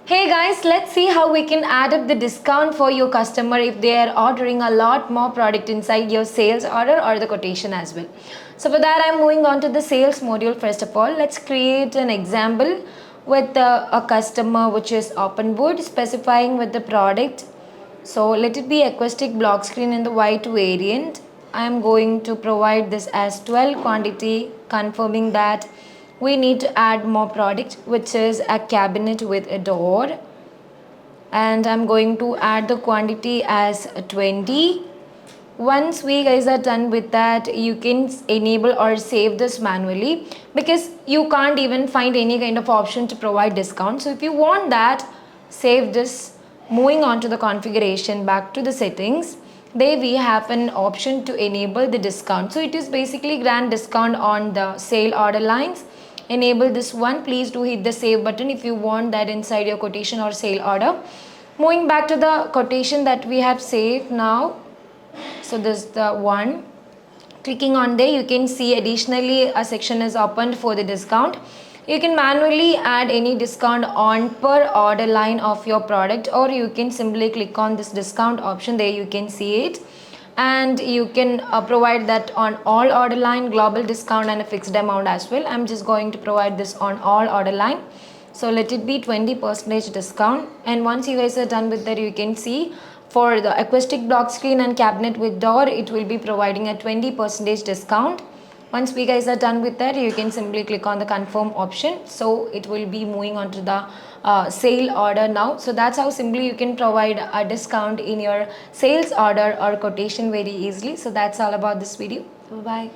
Hey guys, let's see how we can add up the discount for your customer if they are ordering a lot more product inside your sales order or the quotation as well. So for that, I'm moving on to the sales module. First of all, let's create an example with a customer which is open board specifying with the product. So let it be acoustic block screen in the white variant. I am going to provide this as 12 quantity, confirming that we need to add more product, which is a cabinet with a door, and I'm going to add the quantity as 20. Once we guys are done with that, you can enable or save this manually because you can't even find any kind of option to provide discount. So if you want that, save this. Moving on to the configuration, back to the settings, there we have an option to enable the discount. So it is basically grant discount on the sale order lines. Enable this one. Please do hit the save button if you want that inside your quotation or sale order. Moving back to the quotation that we have saved now. So this is the one. Clicking on there, you can see additionally a section is opened for the discount. You can manually add any discount on per order line of your product, or you can simply click on this discount option. There you can see it, and you can provide that on all order line, global discount and a fixed amount as well. I'm just going to provide this on all order line. So let it be 20% discount, and once you guys are done with that, you can see for the acoustic block screen and cabinet with door, it will be providing a 20% discount. Once we guys are done with that, you can simply click on the confirm option. So it will be moving on to the sale order now. So that's how simply you can provide a discount in your sales order or quotation very easily. So that's all about this video. Bye bye.